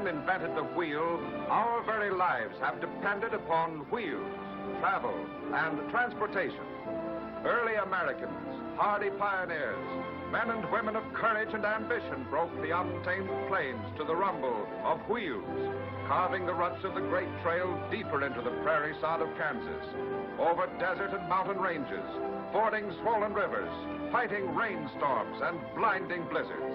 man invented the wheel, our very lives have depended upon wheels, travel, and transportation. Early Americans, hardy pioneers, men and women of courage and ambition broke the untamed plains to the rumble of wheels, carving the ruts of the great trail deeper into the prairie sod of Kansas, over desert and mountain ranges, fording swollen rivers, fighting rainstorms and blinding blizzards.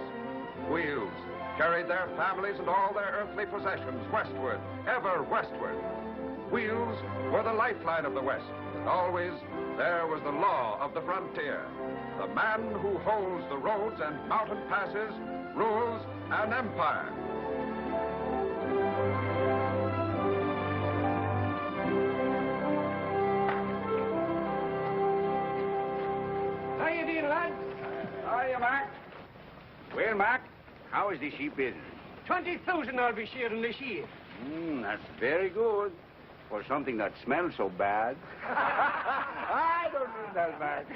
Wheels carried their families and all their earthly possessions westward, ever westward. Wheels were the lifeline of the West, and always there was the law of the frontier. The man who holds the roads and mountain passes rules an empire. How you doing, lad? How are you, Mac? Well, Mac, how is the sheep business? 20,000 I'll be shearing this year. That's very good. For something that smells so bad. I don't mean that, Mac.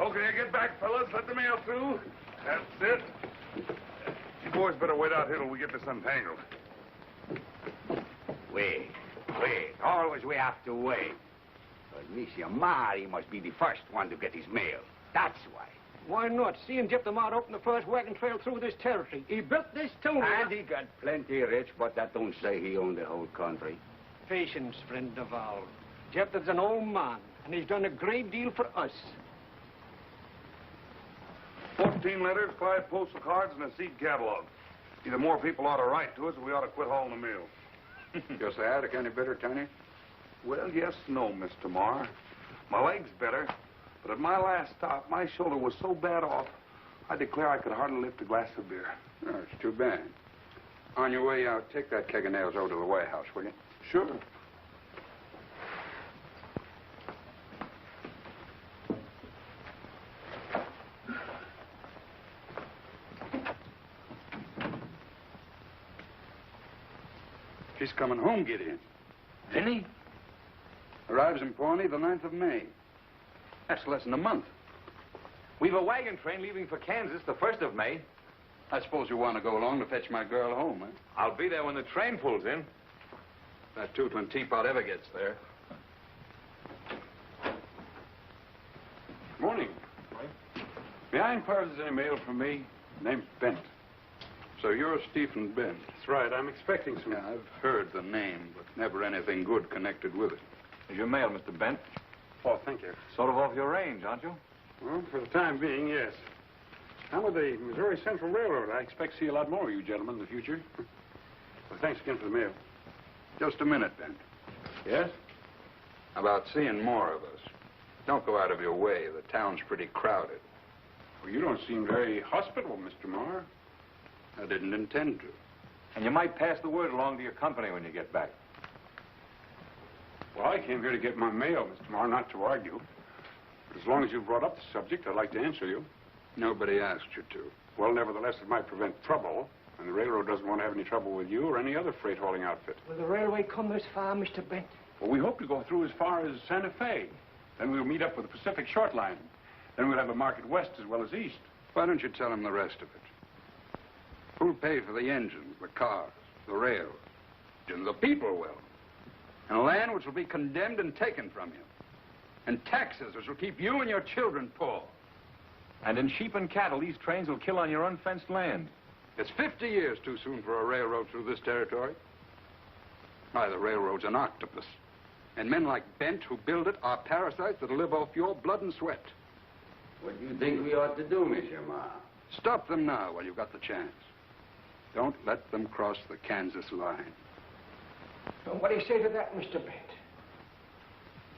Okay, get back, fellas. Let the mail through. That's it. You boys better wait out here till we get this untangled. Wait. Always we have to wait. But Monsieur Mari must be the first one to get his mail. That's why. Why not? Seeing Jip the Mart open the first wagon trail through this territory. He built this town. And he got plenty rich, but that don't say he owned the whole country. Patience, friend Duval. Jep's an old man, and he's done a great deal for us. 14 letters, 5 postal cards, and a seed catalog. Either more people ought to write to us, or we ought to quit hauling the mail. Your sciatic any better, Tony? Well, yes, no, Mr. Marr. My leg's better, but at my last stop, my shoulder was so bad off, I declare I could hardly lift a glass of beer. Oh, it's too bad. On your way out, take that keg of nails over to the warehouse, will you? Sure. She's coming home, Gideon. Any? Arrives in Pawnee the 9th of May. That's less than a month. We've a wagon train leaving for Kansas the 1st of May. I suppose you want to go along to fetch my girl home, eh? I'll be there when the train pulls in. That tootling teapot ever gets there. Morning. May I inquire if there's any mail from me? Name's Bent. So you're Stephen Bent. That's right. I'm expecting some... Yeah, I've heard the name, but never anything good connected with it. Here's your mail, Mr. Bent. Oh, thank you. Sort of off your range, aren't you? Well, for the time being, yes. I'm with the Missouri Central Railroad. I expect to see a lot more of you gentlemen in the future. Well, thanks again for the mail. Just a minute, Bent. Yes? About seeing more of us. Don't go out of your way. The town's pretty crowded. Well, you don't seem very hospitable, Mr. Marr. I didn't intend to. And you might pass the word along to your company when you get back. Well, I came here to get my mail, Mr. Marr, not to argue. But as long as you brought up the subject, I'd like to answer you. Nobody asked you to. Well, nevertheless, it might prevent trouble. And the railroad doesn't want to have any trouble with you or any other freight hauling outfit. Will the railway come this far, Mr. Bent? Well, we hope to go through as far as Santa Fe. Then we'll meet up with the Pacific Short Line. Then we'll have a market west as well as east. Why don't you tell him the rest of it? Who'll pay for the engines, the cars, the rails? The people will. And land which will be condemned and taken from you. And taxes which will keep you and your children poor. And in sheep and cattle, these trains will kill on your unfenced land. It's 50 years too soon for a railroad through this territory. Why, the railroad's an octopus. And men like Bent who build it are parasites that'll live off your blood and sweat. What do you think we ought to do, Monsieur Marr? Stop them now while you've got the chance. Don't let them cross the Kansas line. What do you say to that, Mr. Bent?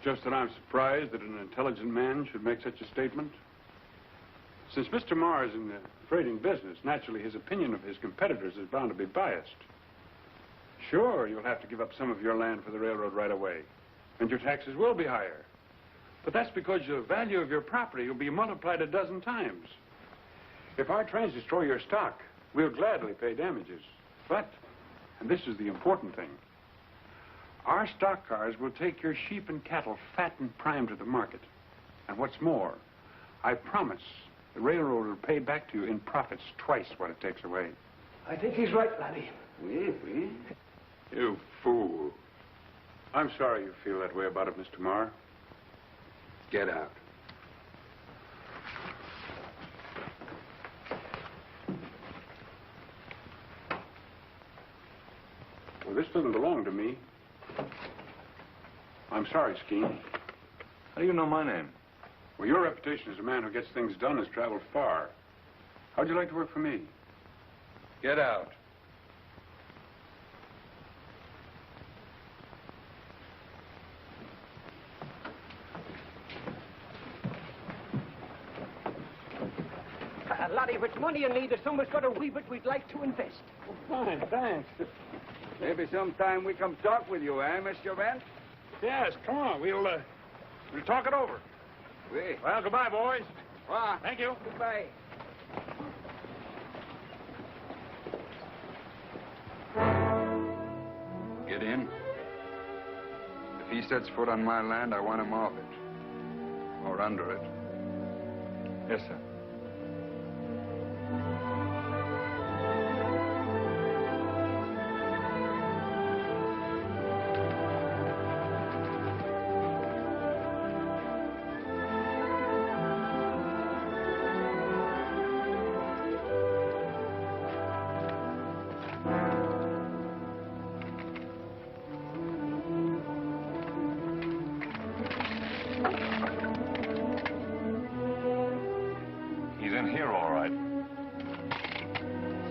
Just that I'm surprised that an intelligent man should make such a statement. Since Mr. Marr is in the freighting business, naturally his opinion of his competitors is bound to be biased. Sure, you'll have to give up some of your land for the railroad right away, and your taxes will be higher. But that's because the value of your property will be multiplied a dozen times. If our trains destroy your stock, we'll gladly pay damages. But, and this is the important thing, Our stock cars will take your sheep and cattle fat and primed to the market. And what's more, I promise the railroad will pay back to you in profits twice what it takes away. I think he's right, laddie. Oui, oui. You fool. I'm sorry you feel that way about it, Mr. Marr. Get out. Well, this doesn't belong to me. I'm sorry, Skeen. How do you know my name? Well, your reputation as a man who gets things done has traveled far. How'd you like to work for me? Get out. Laddie, if it's money you need, there's so much got a wee bit we'd like to invest. Oh, fine, thanks. Maybe sometime we come talk with you, eh, Mr. Bent? Yes, come on. We'll talk it over. Oui. Well, goodbye, boys. Well, Thank you. goodbye. Get in. If he sets foot on my land, I want him off it. Or under it. Yes, sir.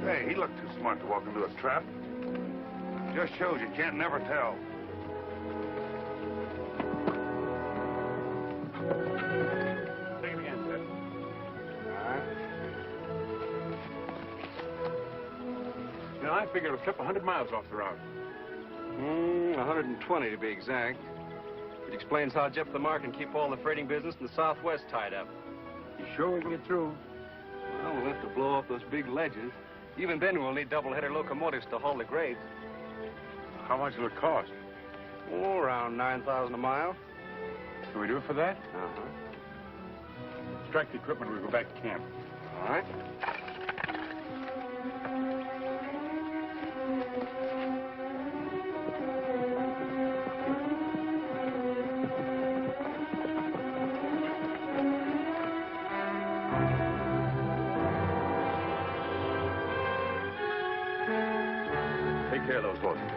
Hey, he looked too smart to walk into a trap. Just shows you can't never tell. Take it again, Ted. All right. You know, I figure it'll clip 100 miles off the route. 120 to be exact. It explains how Jephthah Marr can keep all the freighting business in the Southwest tied up. You sure we can get through? Well, we'll have to blow off those big ledges. Even then, we'll need double-header locomotives to haul the grades. How much will it cost? Oh, around 9,000 a mile. Can we do it for that? Uh-huh. Strike the equipment, we'll go back to camp. All right. Take care of those horses.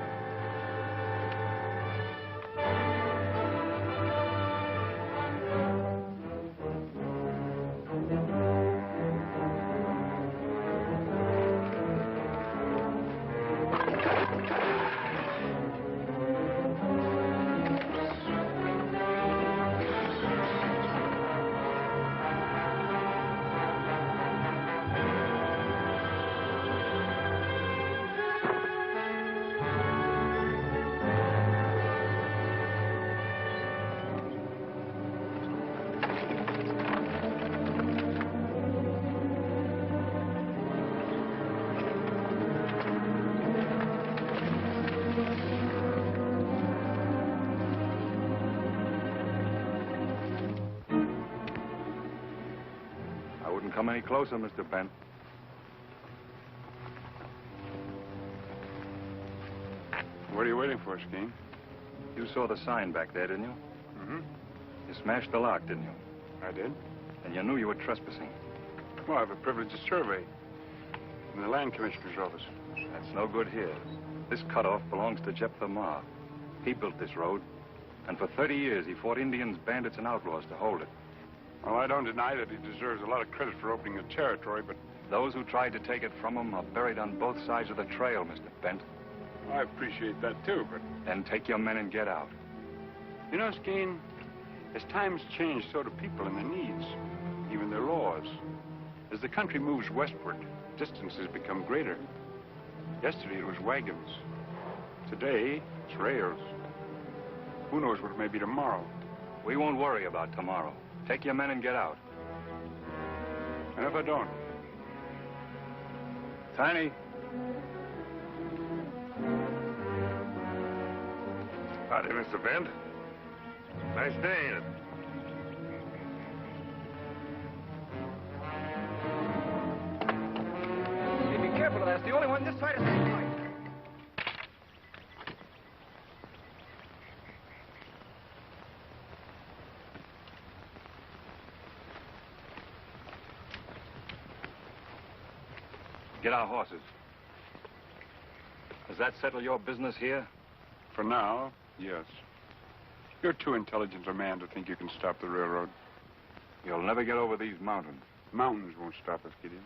Come any closer, Mr. Bent. What are you waiting for, Skeen? You saw the sign back there, didn't you? Mm-hmm. You smashed the lock, didn't you? I did. And you knew you were trespassing. Well, I have a privilege of survey in the land commissioner's office. That's no good here. This cutoff belongs to Jephthah Marr. He built this road, and for 30 years he fought Indians, bandits, and outlaws to hold it. Well, I don't deny that he deserves a lot of credit for opening the territory, but Those who tried to take it from him are buried on both sides of the trail, Mr. Bent. I appreciate that, too, but... Then take your men and get out. You know, Skeen, as times change, so do people and their needs, even their laws. As the country moves westward, distances become greater. Yesterday it was wagons. Today, it's rails. Who knows what it may be tomorrow? We won't worry about tomorrow. Take your men and get out. And if I don't? Tiny. Howdy, Mr. Bent. Nice day, ain't it? Hey, be careful of that. It's the only one this side of St. Louis. Get our horses. Does that settle your business here? For now, yes. You're too intelligent a man to think you can stop the railroad. You'll never get over these mountains. Mountains won't stop us, Gideon.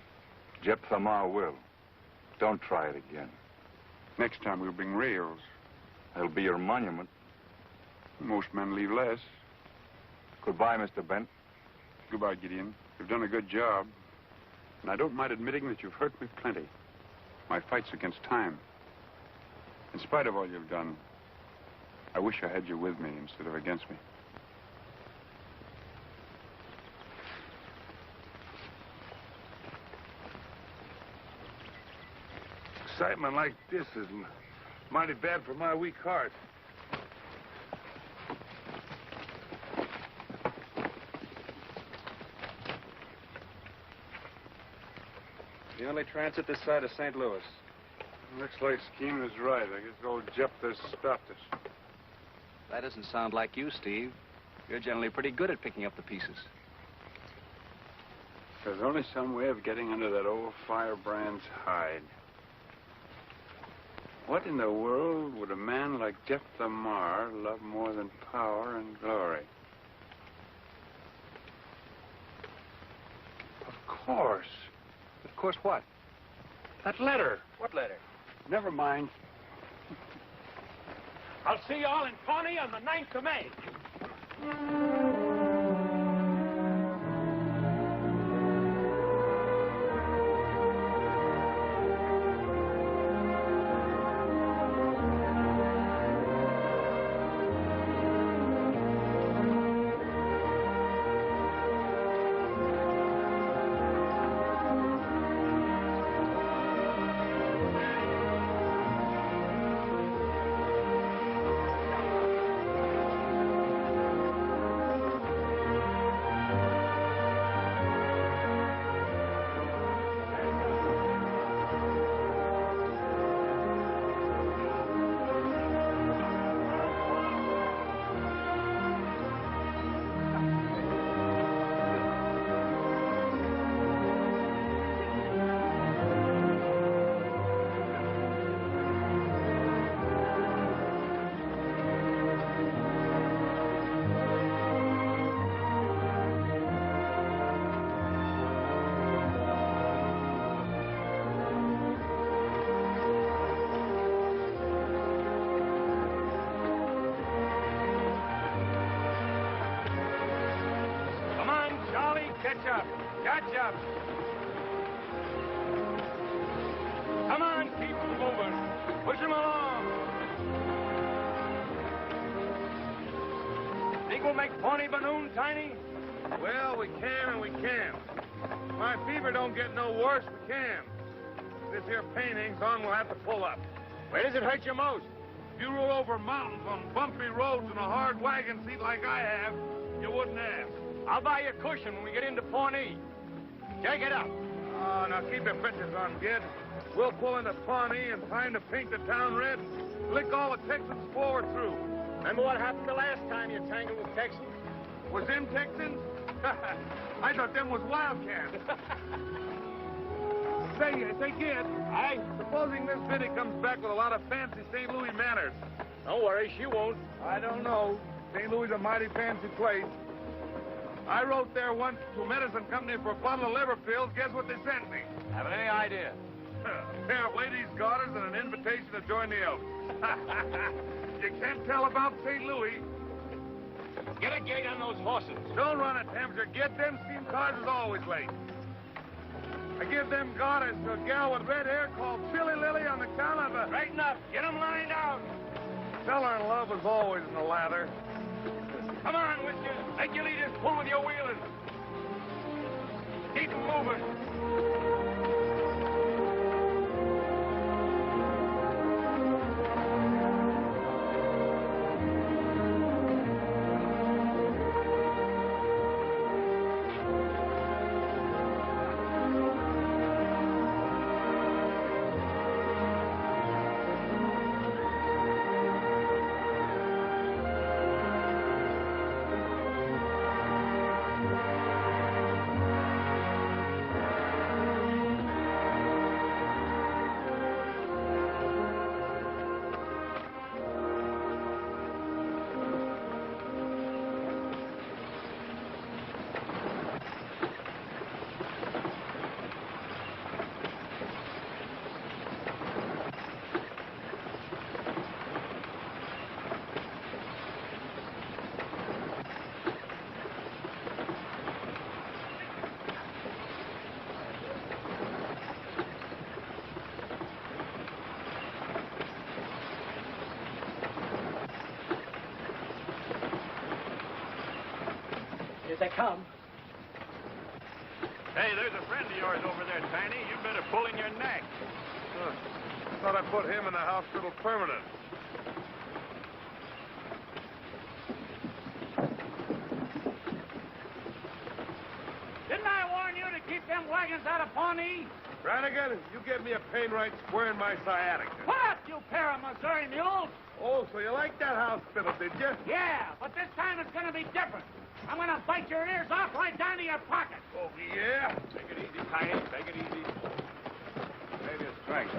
Jephthah will. Don't try it again. Next time we'll bring rails. That'll be your monument. Most men leave less. Goodbye, Mr. Bent. Goodbye, Gideon. You've done a good job. And I don't mind admitting that you've hurt me plenty. My fight's against time. In spite of all you've done, I wish I had you with me instead of against me. Excitement like this is mighty bad for my weak heart. The only transit this side of St. Louis. Looks like scheme is right. I guess old Jephthah's stopped us. That doesn't sound like you, Steve. You're generally pretty good at picking up the pieces. There's only some way of getting under that old firebrand's hide. What in the world would a man like Jephthah love more than power and glory? Of course. Of course, what? That letter. What letter? Never mind. I'll see you all in Pawnee on the 9th of May. Catch up. Come on, keep moving. Push him along. Think we'll make Pawnee Balloon, Tiny? Well, we can and we can't. My fever don't get no worse, we can. This here pain hangs on, we'll have to pull up. Where does it hurt you most? If you roll over mountains on bumpy roads in a hard wagon seat like I have, you wouldn't ask. I'll buy you a cushion when we get into Pawnee. Take it up. Oh, now keep your britches on, kid. We'll pull into Pawnee in time to paint the town red, lick all the Texans forward through. Remember what happened the last time you tangled with Texans? Was them Texans? I thought them was wildcats. Say, kid. Aye? Supposing this biddy comes back with a lot of fancy St. Louis manners. Don't worry, she won't. I don't know. St. Louis is a mighty fancy place. I wrote there once to a medicine company for a bottle of liver pills. Guess what they sent me? Haven't any idea. A pair of ladies' garters and an invitation to join the Elks. You can't tell about St. Louis. Get a gate on those horses. Don't run it, Hamster. Get them steam cars is always late. I give them garters to a gal with red hair called Chili Lily on the count of a... Straighten up. Get them lined out. Tell her love is always in the lather. Come on, with you. Make your leaders pull with your wheelers. Keep moving. come. Hey, there's a friend of yours over there, Tiny. You better pull in your neck. I thought I put him in the hospital permanent. Didn't I warn you to keep them wagons out of Pawnee? Brannigan, you gave me a pain right square in my sciatica. What, you pair of Missouri mules? Oh, so you like that hospital, did you? Yeah, but this time it's going to be different. I'm going to bite your ears off right down to your pocket. Oh, yeah? Take it easy, Tiny. Take it easy. Save your strength.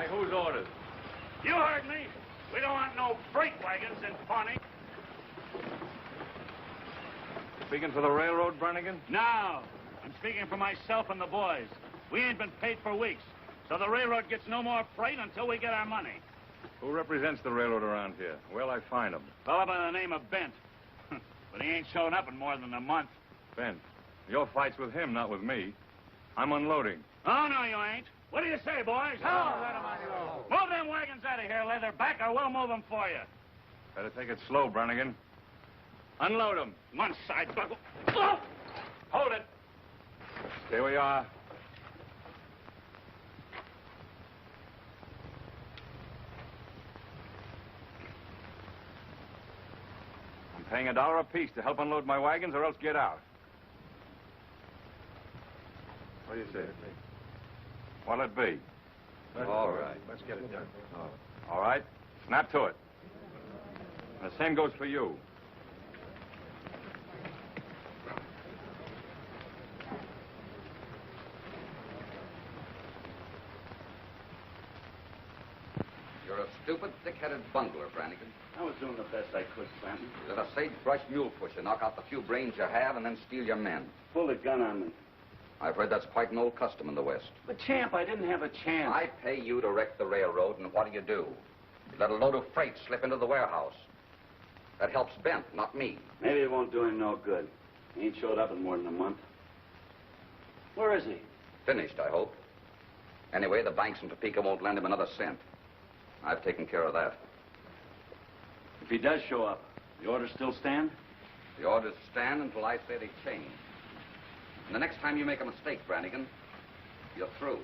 Whose orders? You heard me. We don't want no freight wagons in Pawnee. Speaking for the railroad, Brannigan? No. I'm speaking for myself and the boys. We ain't been paid for weeks, so the railroad gets no more freight until we get our money. Who represents the railroad around here? Where'll I find him? A fellow by the name of Bent. But he ain't shown up in more than a month. Bent. Your fight's with him, not with me. I'm unloading. Oh, no, you ain't. What do you say, boys? Move them wagons out of here, Leatherback, or we'll move them for you. Better take it slow, Brannigan. Unload them. One side buckle. Hold it. Stay where you are. I'm paying $1 apiece to help unload my wagons, or else get out. What do you say? What'll it be? All right. Let's get it done. All right. Snap to it. And the same goes for you. You're a stupid, thick-headed bungler, Brannigan. I was doing the best I could, Clanton. You're a sagebrush mule pusher. Knock out the few brains you have and then steal your men. Pull the gun on me. I've heard that's quite an old custom in the West. But, Champ, I didn't have a chance. I pay you to wreck the railroad, and what do? You let a load of freight slip into the warehouse. That helps Bent, not me. Maybe it won't do him no good. He ain't showed up in more than a month. Where is he? Finished, I hope. Anyway, the banks in Topeka won't lend him another cent. I've taken care of that. If he does show up, the orders still stand? The orders stand until I say they change. And the next time you make a mistake, Brannigan, you're through.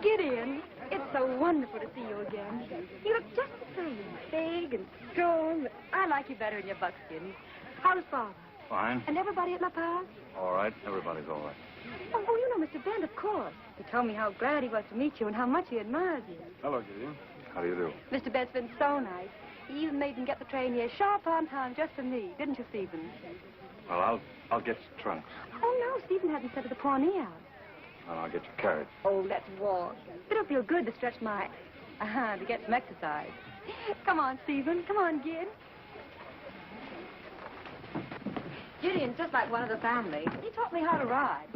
Gideon, it's so wonderful to see you again. You look just the same, big and strong. I like you better in your buckskin. How's Father? Fine. And everybody at La Paz? All right. Everybody's all right. Oh, you know Mr. Bent, of course. He told me how glad he was to meet you and how much he admires you. Hello, Gideon. How do you do? Mr. Bent's been so nice. He even made him get the train here sharp on time just for me, didn't you, Stephen? Well, I'll get your trunks. Oh, no, Stephen hadn't said to the Pawnee house. And I'll get your carriage. Oh, let's walk. It'll feel good to stretch my... to get some exercise. Come on, Stephen. Come on, Gid. Gideon's just like one of the family. He taught me how to ride.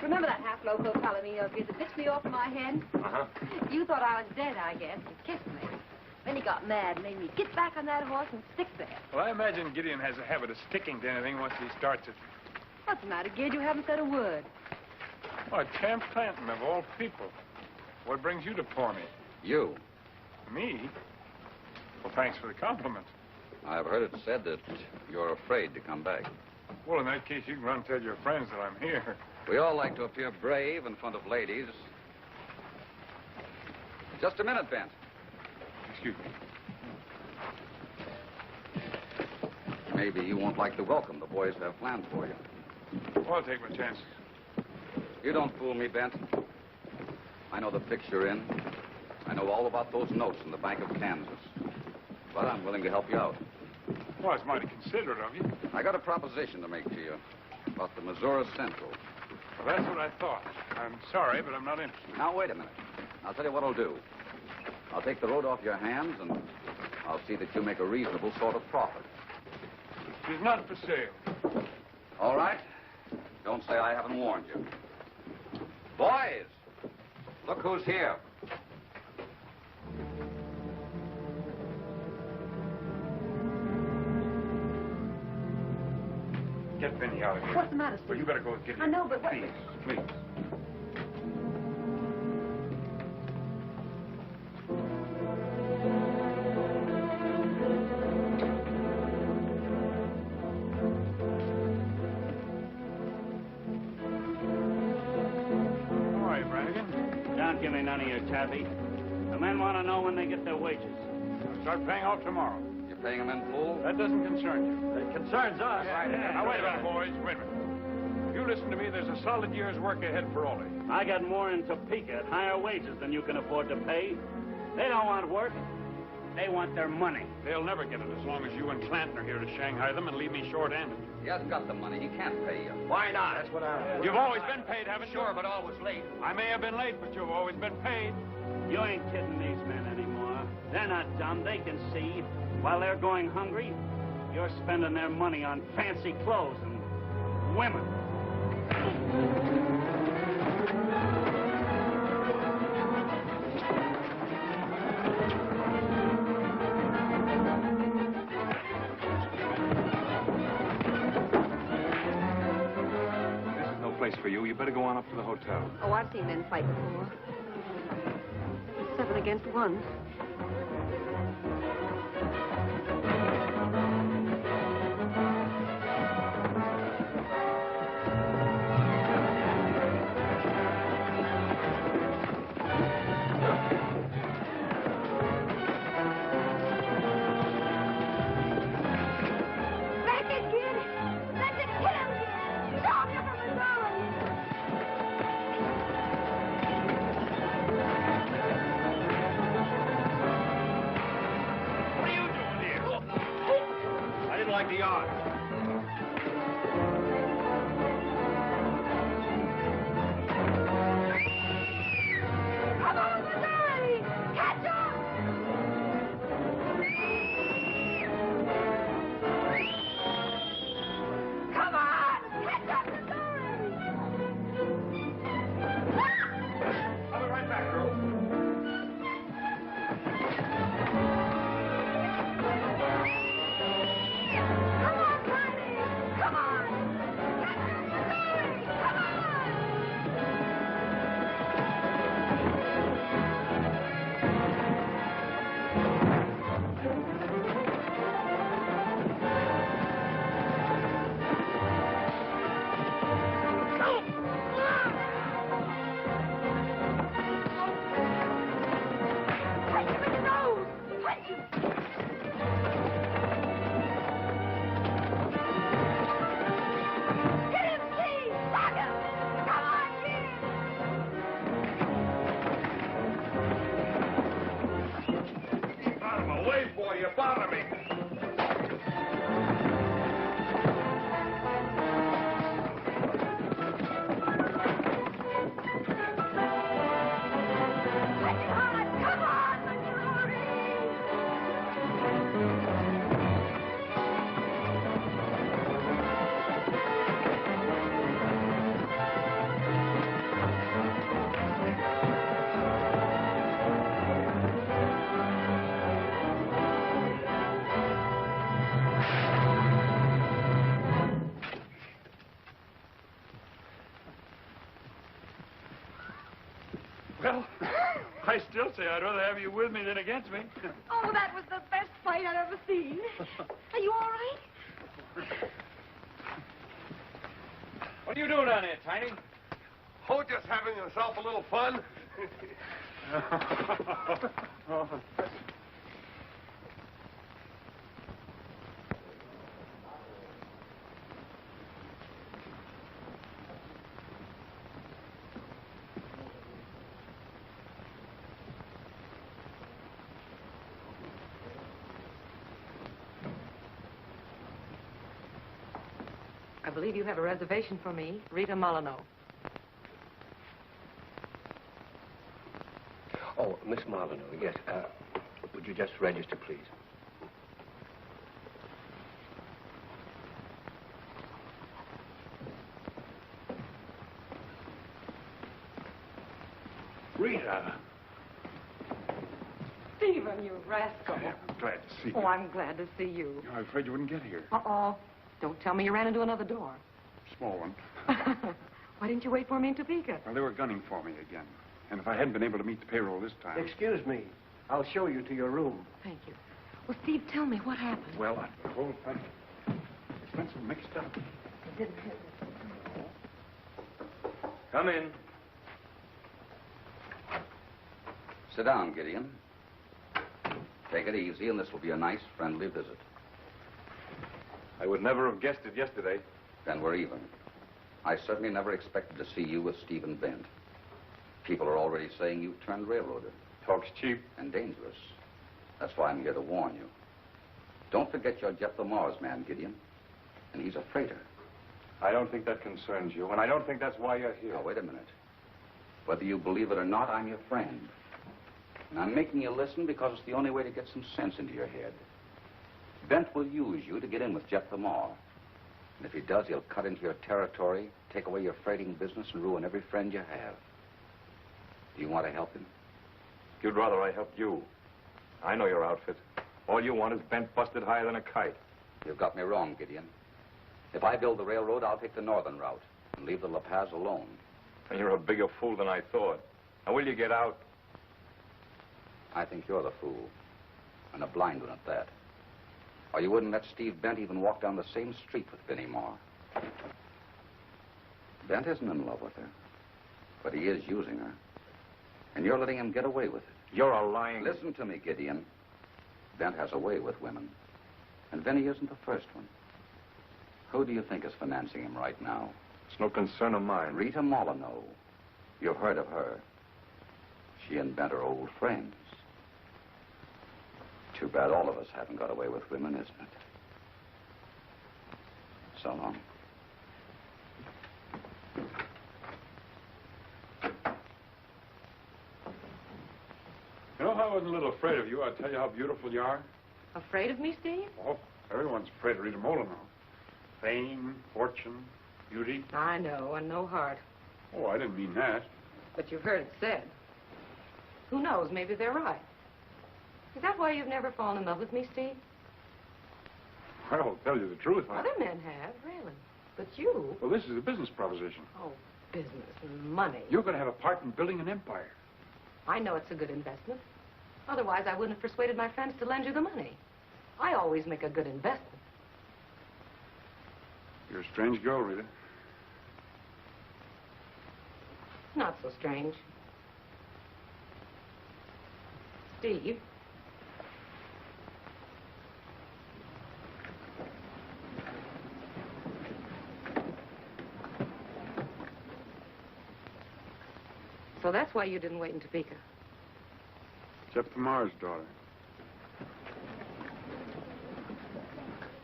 Remember that half-loco Palomino of his that pitched me off my head? Uh-huh. You thought I was dead, I guess. You kissed me. Then he got mad and made me get back on that horse and stick there. Well, I imagine Gideon has a habit of sticking to anything once he starts it. What's the matter, Gid? You haven't said a word. Why, Champ Clanton, of all people. What brings you to Pawnee? You. Me? Well, thanks for the compliment. I've heard it said that you're afraid to come back. Well, in that case, you can run and tell your friends that I'm here. We all like to appear brave in front of ladies. Just a minute, Bent. Excuse me. Maybe you won't like the welcome the boys have planned for you. Well, I'll take my chances. You don't fool me, Bent. I know the fix you're in. I know all about those notes in the Bank of Kansas. But I'm willing to help you out. Well, it's mighty considerate of you. I got a proposition to make to you about the Missouri Central. Well, that's what I thought. I'm sorry, but I'm not interested. Now, wait a minute. I'll tell you what I'll do. I'll take the road off your hands, and I'll see that you make a reasonable sort of profit. She's not for sale. All right. Don't say I haven't warned you. Boys, look who's here. Get Benny out of here. What's the matter, Steve? Well, you better go get him. I know, but what... Please, please. All right, Brannigan. Don't give me none of your taffy. The men want to know when they get their wages. Start paying out tomorrow. You're paying them in full? That doesn't concern you. It concerns us. Now, wait a minute, boys. Wait a minute. If you listen to me, there's a solid year's work ahead for all of you. I got more in Topeka at higher wages than you can afford to pay. They don't want work. They want their money. They'll never get it as long as you and Clanton are here to Shanghai them and leave me short-handed. He hasn't got the money. He can't pay you. Why not? That's what I... You've always been paid, haven't you? Sure, but always late. I may have been late, but you've always been paid. You ain't kidding these men anymore. They're not dumb. They can see. While they're going hungry, you're spending their money on fancy clothes and women. This is no place for you. You better go on up to the hotel. Oh, I've seen men fight before. It's 7 against 1. I still say I'd rather have you with me than against me. Oh, that was the best fight I've ever seen. Are you all right? What are you doing down there, Tiny? Oh, just having yourself a little fun. I believe you have a reservation for me, Rita Molyneux. Oh, Miss Molyneux, yes. Would you just register, please? Rita. Stephen, you rascal. I'm glad to see you. Oh, I'm glad to see you. I was afraid you wouldn't get here. Uh-oh. Don't tell me you ran into another door. Small one. Why didn't you wait for me in Topeka? Well, they were gunning for me again. And if I hadn't been able to meet the payroll this time... Excuse me. I'll show you to your room. Thank you. Well, Steve, tell me what happened. Well, the whole thing... It's been so mixed up. It didn't happen. Come in. Sit down, Gideon. Take it easy, and this will be a nice, friendly visit. I would never have guessed it yesterday. Then we're even. I certainly never expected to see you with Stephen Bent. People are already saying you've turned railroader. Talks cheap. And dangerous. That's why I'm here to warn you. Don't forget you're Jeff Lamar's man, Gideon. And he's a freighter. I don't think that concerns you, and I don't think that's why you're here. Now, wait a minute. Whether you believe it or not, I'm your friend. And I'm making you listen because it's the only way to get some sense into your head. Bent will use you to get in with Jeff Lamar. And if he does, he'll cut into your territory, take away your freighting business, and ruin every friend you have. Do you want to help him? You'd rather I helped you. I know your outfit. All you want is Bent busted higher than a kite. You've got me wrong, Gideon. If I build the railroad, I'll take the northern route and leave the La Paz alone. And you're a bigger fool than I thought. Now, will you get out? I think you're the fool. And a blind one at that. Or you wouldn't let Steve Bent even walk down the same street with Benny Moore. Bent isn't in love with her. But he is using her. And you're letting him get away with it. You're a lying... Listen to me, Gideon. Bent has a way with women. And Benny isn't the first one. Who do you think is financing him right now? It's no concern of mine. Rita Molyneux. You've heard of her. She and Bent are old friends. Too bad all of us haven't got away with women, isn't it? So long. You know how I was a little afraid of you? I'll tell you how beautiful you are. Afraid of me, Steve? Oh, everyone's afraid of Rita Molyneux. Fame, fortune, beauty. I know, and no heart. Oh, I didn't mean that. But you've heard it said. Who knows, maybe they're right. Is that why you've never fallen in love with me, Steve? Well, I'll tell you the truth. Other men have, really. But you... Well, this is a business proposition. Oh, business and money. You're going to have a part in building an empire. I know it's a good investment. Otherwise, I wouldn't have persuaded my friends to lend you the money. I always make a good investment. You're a strange girl, Rita. Not so strange. Steve. So that's why you didn't wait in Topeka. Jeff Lamar's daughter.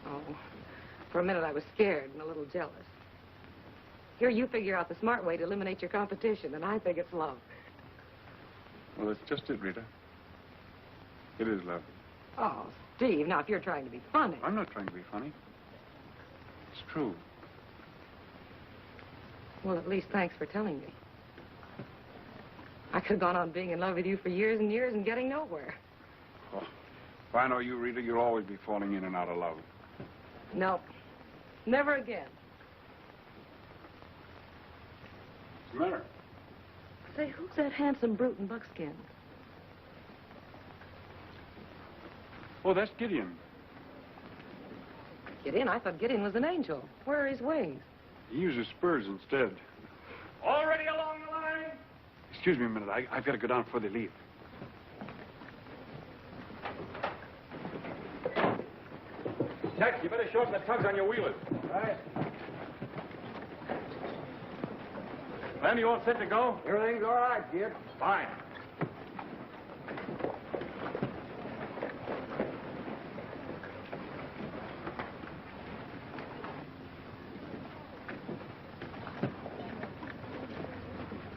Oh, for a minute I was scared and a little jealous. Here you figure out the smart way to eliminate your competition, and I think it's love. Well, that's just it, Rita. It is love. Oh, Steve, now if you're trying to be funny. I'm not trying to be funny. It's true. Well, at least thanks for telling me. I could have gone on being in love with you for years and years and getting nowhere. Oh, if I know you, Rita, you'll always be falling in and out of love. No, never again. What's the matter? Say, who's that handsome brute in buckskin? Oh, that's Gideon. Gideon? I thought Gideon was an angel. Where are his wings? He uses spurs instead. Already along the line? Excuse me a minute. I've got to go down before they leave. Jack, you better shorten the tugs on your wheelers. Right. Lem, you all set to go? Everything's all right, Gib. Fine.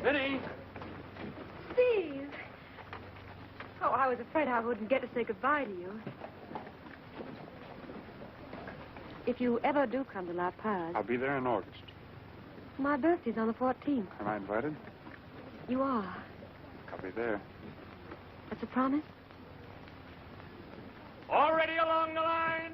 Vinny! Steve! Oh, I was afraid I wouldn't get to say goodbye to you. If you ever do come to La Paz, I'll be there in August. my birthday's on the 14th. Am I invited? You are. I'll be there. That's a promise? Already along the line?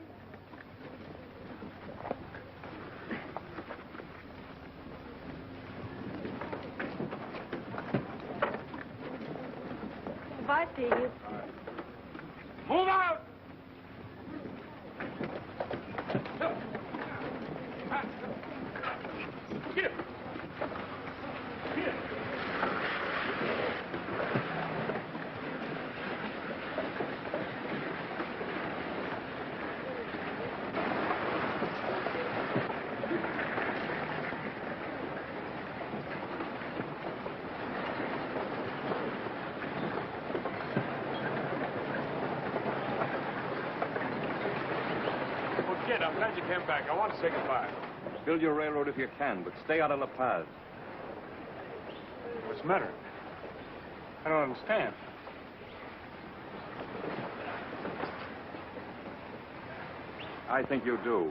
Bye, Steve. Move out! Get it! Get it! Kid, I'm glad you came back. I want to say goodbye. Build your railroad if you can, but stay out of La Paz. What's the matter? I don't understand. I think you do.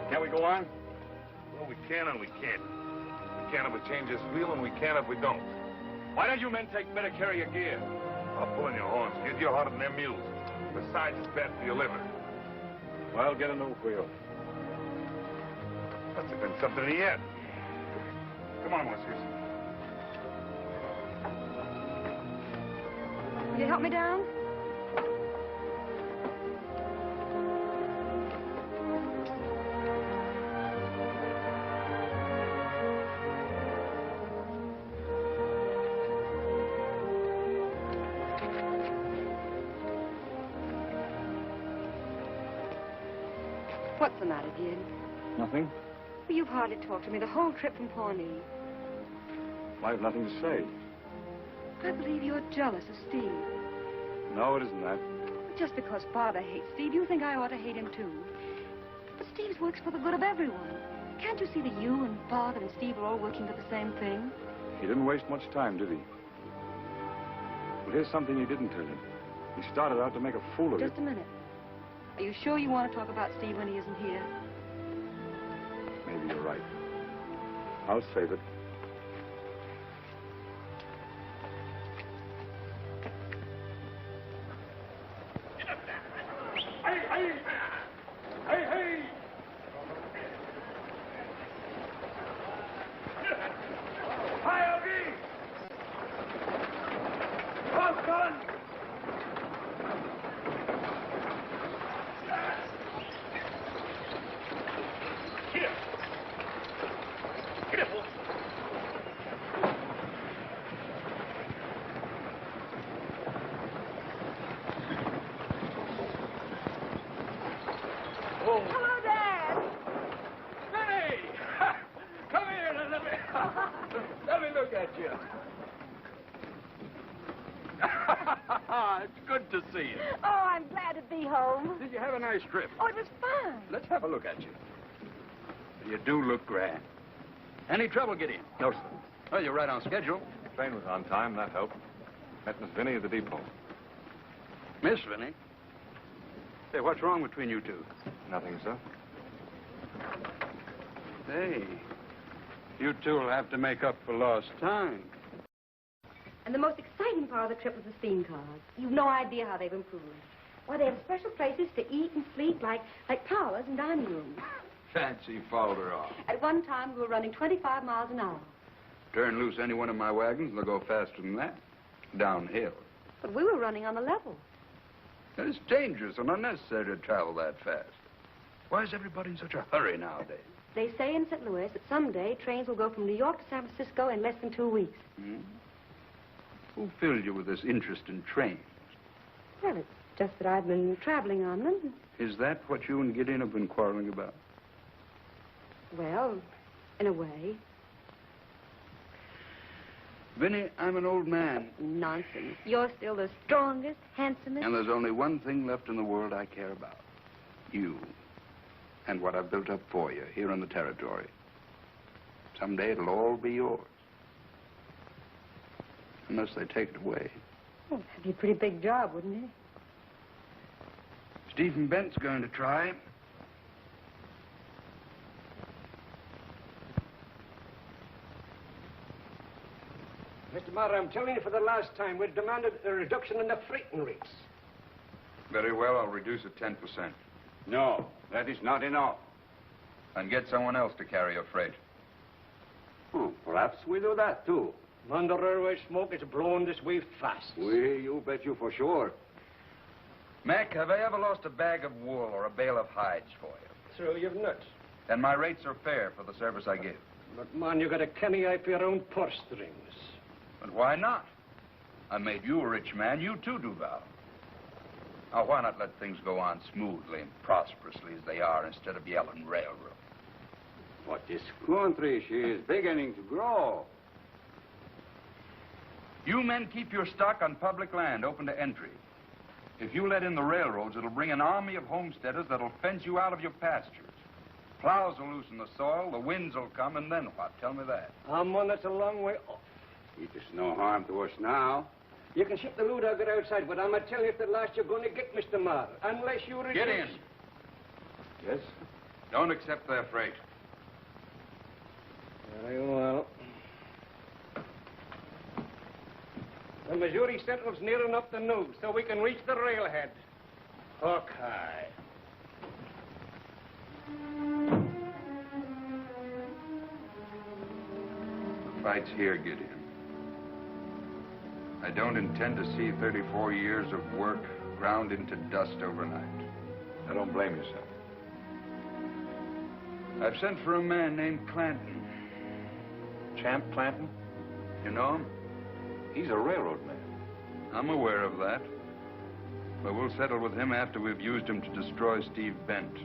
Can we go on? Well, we can and we can't. We can if we change this wheel, and we can if we don't. Why don't you men take better care of your gear? Stop pulling your horns, kid. You're harder than them mules. Besides, it's bad for your liver. Well, get a new wheel. Must have been something he had. Come on, Whiskers. Will you help me down? What's the matter, dear? Nothing. Well, you've hardly talked to me the whole trip from Pawnee. I have nothing to say. I believe you're jealous of Steve. No, it isn't that. Just because Father hates Steve, you think I ought to hate him, too. But Steve's works for the good of everyone. Can't you see that you and Father and Steve are all working for the same thing? He didn't waste much time, did he? Well, here's something he didn't tell you. He started out to make a fool of you. Just a minute. Are you sure you want to talk about Steve when he isn't here? Maybe you're right. I'll save it. Oh. Hello, Dad. Vinny! Come here and let me look at you. It's good to see you. Oh, I'm glad to be home. Did you have a nice trip? Oh, it was fun. Let's have a look at you. You do look grand. Any trouble getting? No, sir. Well, you're right on schedule. The train was on time. That helped. Met Miss Vinny at the depot. Miss Vinny? Say, what's wrong between you two? Nothing, sir. Hey, you two will have to make up for lost time. And the most exciting part of the trip was the steam cars. You've no idea how they've improved. Why, they have special places to eat and sleep, like parlors and dining rooms. Fancy fouled off. At one time, we were running 25 miles an hour. Turn loose any one of my wagons, and they'll go faster than that. Downhill. But we were running on the level. It's dangerous and unnecessary to travel that fast. Why is everybody in such a hurry nowadays? They say in St. Louis that someday trains will go from New York to San Francisco in less than 2 weeks. Hmm? Who filled you with this interest in trains? Well, it's just that I've been traveling on them. Is that what you and Gideon have been quarreling about? Well, in a way. Vinny, I'm an old man. Nonsense. You're still the strongest, handsomest. And there's only one thing left in the world I care about. You. And what I've built up for you here in the territory. Someday it'll all be yours. Unless they take it away. Oh, that'd be a pretty big job, wouldn't it? Stephen Bent's going to try. Mr. Marr, I'm telling you for the last time, we've demanded a reduction in the freighting rates. Very well, I'll reduce it 10%. No, that is not enough. And get someone else to carry your freight. Perhaps we do that, too. Man, the railway smoke is blowing this way fast. You bet you for sure. Mac, have I ever lost a bag of wool or a bale of hides for you? So you've nuts. Then my rates are fair for the service I give. But, man, you got a canny eye for your own purse strings. But why not? I made you a rich man. You, too, do Val. Now, why not let things go on smoothly and prosperously as they are instead of yelling railroad? But this country, she is beginning to grow. You men keep your stock on public land open to entry. If you let in the railroads, it'll bring an army of homesteaders that'll fence you out of your pastures. Plows will loosen the soil, the winds will come, and then what? Tell me that. I'm one that's a long way off. It is no harm to us now. You can ship the loot out there outside, but I'm going to tell you at the last you're going to get, Mr. Marr, unless you reduce... Get in. Yes? Don't accept their freight. Very well. The Missouri Central's near enough to know, so we can reach the railhead. Okay. The fight's here, Gideon. I don't intend to see 34 years of work ground into dust overnight. I don't blame you, sir. I've sent for a man named Clanton. Champ Clanton? You know him? He's a railroad man. I'm aware of that. But we'll settle with him after we've used him to destroy Steve Bent.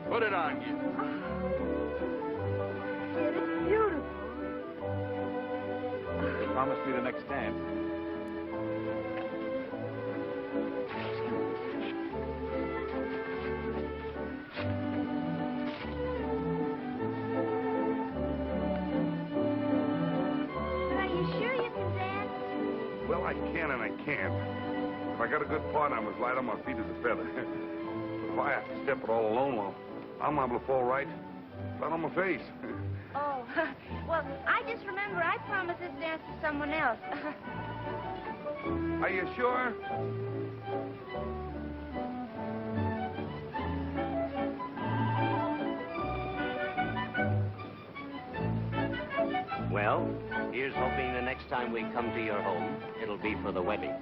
Put it on, you. It's beautiful. They promised me the next stand. Are you sure you can dance? Well, I can and I can't. If I got a good partner, I'm as light on my feet as a feather. But if I have to step it all alone, well, I'm liable to fall right on my face. Oh, well, I just remember I promised this dance to someone else. I Are you sure? Well, here's hoping the next time we come to your home, it'll be for the wedding.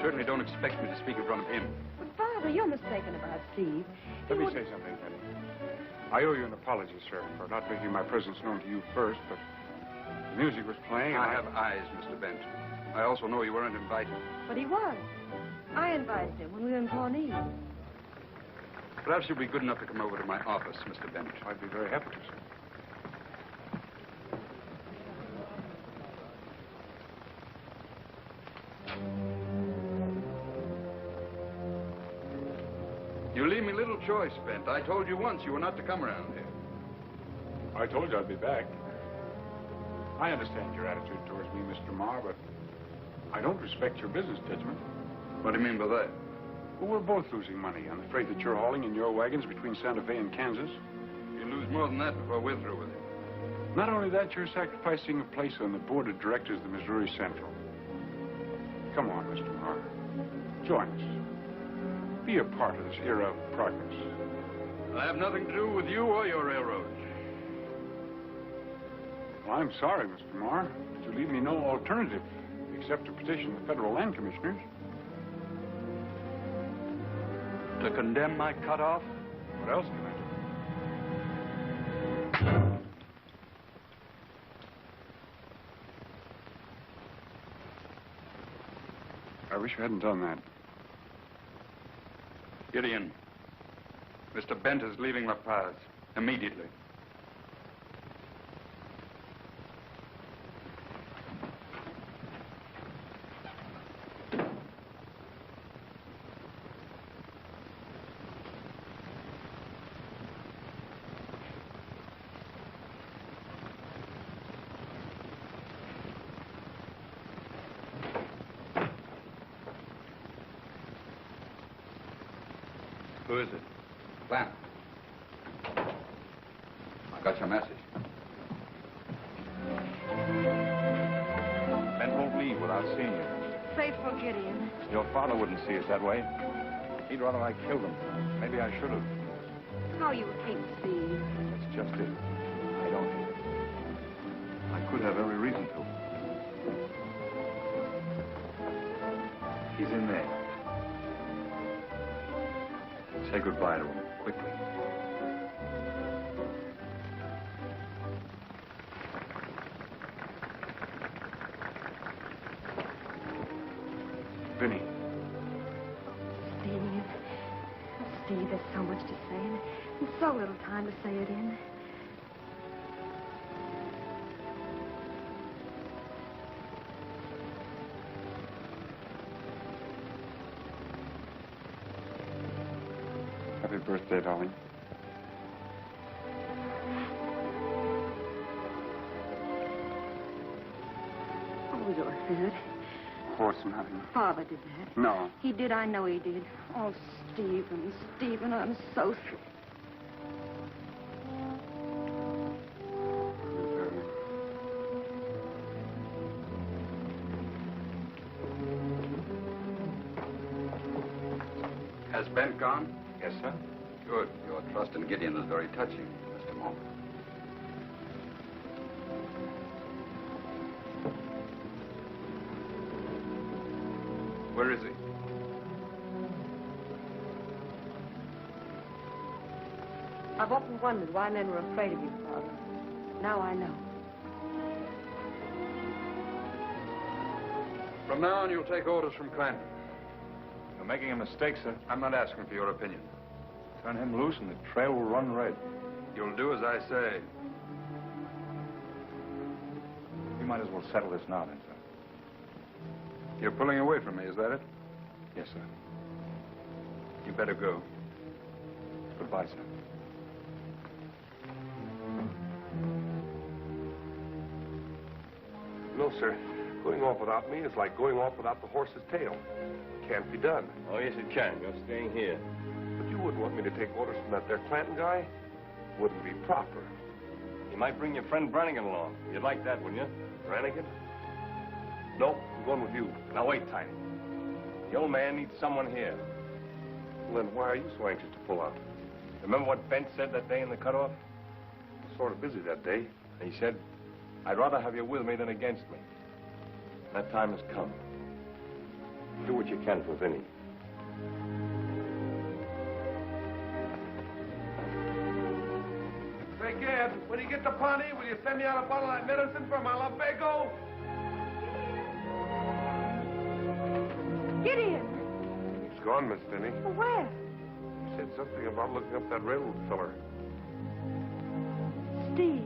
Certainly don't expect me to speak in front of him. But, Father, you're mistaken about Steve. Let me say something, Penny. I owe you an apology, sir, for not making my presence known to you first, but the music was playing. I have eyes, Mr. Bent. I also know you weren't invited. But he was. I invited him when we were in Pawnee. Perhaps you'll be good enough to come over to my office, Mr. Bent. I'd be very happy to, sir. You leave me little choice, Bent. I told you once you were not to come around here. I told you I'd be back. I understand your attitude towards me, Mr. Marr, but I don't respect your business judgment. What do you mean by that? Well, we're both losing money on the freight that you're hauling in your wagons between Santa Fe and Kansas. You'll lose more than that before we're through with it. Not only that, you're sacrificing a place on the board of directors of the Missouri Central. Come on, Mr. Marr. Join us. Be a part of this era of progress. I have nothing to do with you or your railroad. Well, I'm sorry, Mr. Marr, but you leave me no alternative except to petition the federal land commissioners. To condemn my cutoff? What else can I do? I wish you hadn't done that. Gideon, Mr. Bent is leaving La Paz immediately. Who is it? Clem. I got your message. Ben won't leave without seeing you. Faithful Gideon. Your father wouldn't see it that way. He'd rather I killed him. Maybe I should have. How you hate Steve. That's just it. I don't hate him. I could have every reason to. He's in there. Say goodbye to him, quickly. Vinny. Steve. Steve, there's so much to say and so little time to say it in. Happy birthday, darling. Oh, you're good. course not. Father did that. No. He did, I know he did. Oh, Stephen, Stephen, I'm so sorry. Has Bent gone? Yes, sir. Good. Your trust in Gideon is very touching, Mr. Monk. Where is he? I've often wondered why men were afraid of you, Father. Now I know. From now on, you'll take orders from Clanton. You're making a mistake, sir. I'm not asking for your opinion. Turn him loose and the trail will run red. You'll do as I say. We might as well settle this now, then, sir. You're pulling away from me, is that it? Yes, sir. You better go. Goodbye, sir. No, sir. Going off without me is like going off without the horse's tail. Can't be done. Oh, yes, it can. You're staying here. But you wouldn't want me to take orders from that there Clanton guy? Wouldn't be proper. You might bring your friend Brannigan along. You'd like that, wouldn't you? Brannigan? No, I'm going with you. Now, wait, Tiny. The old man needs someone here. Well, then why are you so anxious to pull out? Remember what Bent said that day in the cutoff? I was sort of busy that day. He said, I'd rather have you with me than against me. That time has come. Do what you can for Vinny. Say, Gad, when you get to Pawnee, will you send me out a bottle of that medicine for my lumbago? Gideon! He's gone, Miss Finney. Where? He said something about looking up that railroad feller. Steve.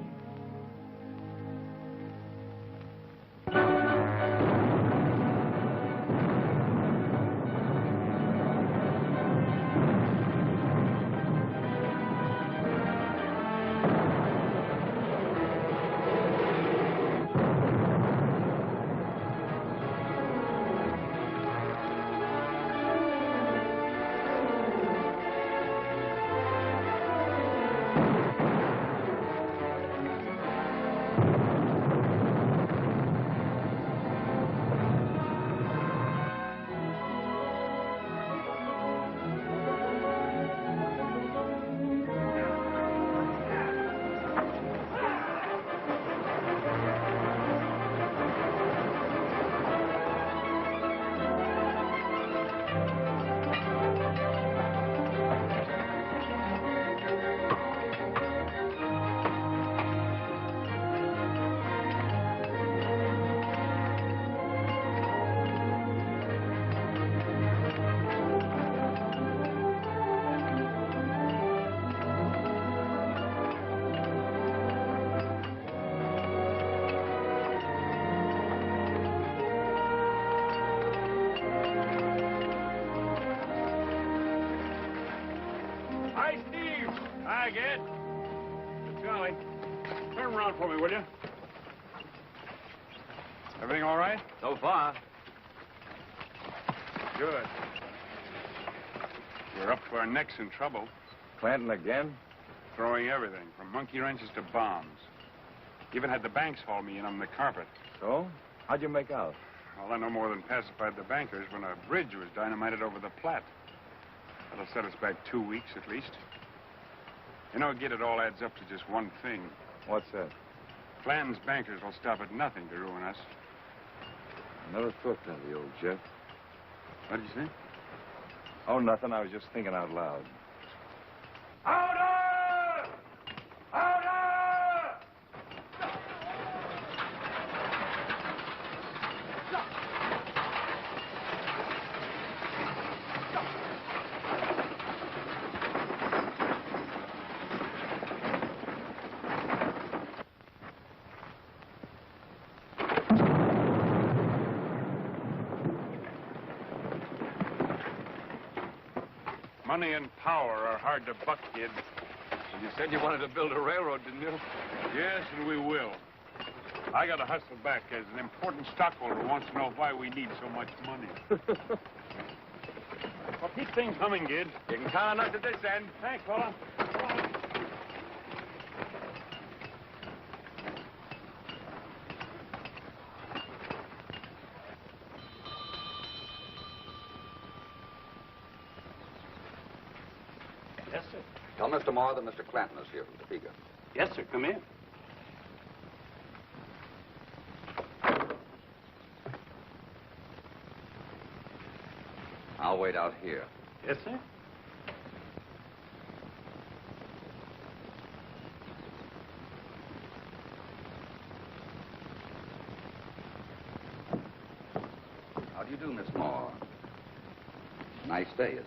Hi, Gad. Charlie, turn around for me, will you? Everything all right? So far. Good. We're up to our necks in trouble. Clanton again? Throwing everything, from monkey wrenches to bombs. Even had the banks haul me in on the carpet. So? How'd you make out? Well, I no more than pacified the bankers when a bridge was dynamited over the Platte. That'll set us back 2 weeks at least. You know, Gid, it all adds up to just one thing. What's that? Clanton's bankers will stop at nothing to ruin us. I never thought that, the old jet. What did you say? Oh, nothing. I was just thinking out loud. Order! Order! Money and power are hard to buck, Kid. You said you wanted to build a railroad, didn't you? Yes, and we will. I got to hustle back. There's an important stockholder who wants to know why we need so much money. Well, keep things humming, kid. You can count on us at this end. Thanks, fella. Yes, sir. Tell Mr. Moore that Mr. Clanton is here from Topeka. Yes, sir. Come in. I'll wait out here. Yes, sir. How do you do, Miss Moore? Nice day, isn't it?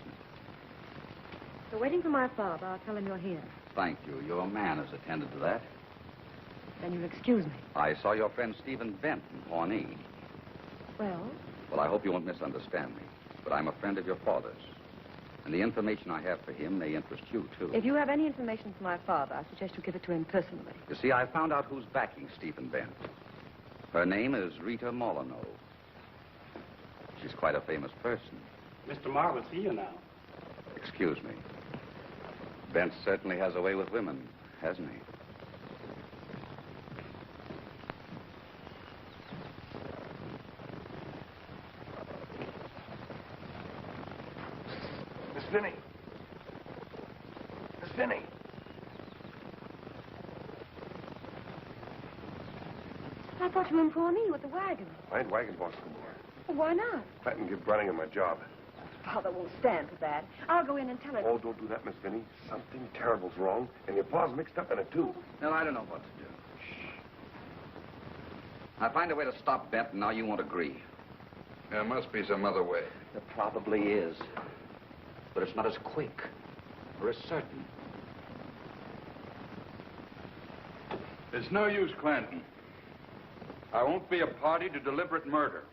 They're waiting for my father. I'll tell him you're here. Thank you. Your man has attended to that. Then you'll excuse me. I saw your friend Stephen Bent in Pawnee. Well? Well, I hope you won't misunderstand me, but I'm a friend of your father's. And the information I have for him may interest you, too. If you have any information for my father, I suggest you give it to him personally. You see, I found out who's backing Stephen Bent. Her name is Rita Molyneux. She's quite a famous person. Mr. Marr will see you now. Excuse me. Bent certainly has a way with women, hasn't he? Miss Finney. Miss Finney. I thought you were in Pawnee with the wagon. I ain't wagon boss no more. Well, why not? Clanton give Browning my job. Father won't stand for that. I'll go in and tell him. Oh, don't do that, Miss Finney. Something terrible's wrong, and your pa's mixed up in it, too. No, I don't know what to do. I find a way to stop Bent, and now you won't agree. There must be some other way. There probably is. But it's not as quick or as certain. It's no use, Clanton. I won't be a party to deliberate murder.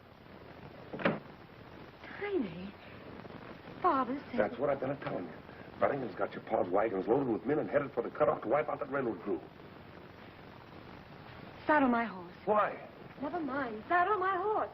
Tiny. Father said... That's what I've been telling you. Bunningham's got your pa's wagons loaded with men and headed for the cutoff to wipe out that railroad crew. Saddle my horse. Why? Never mind. Saddle my horse.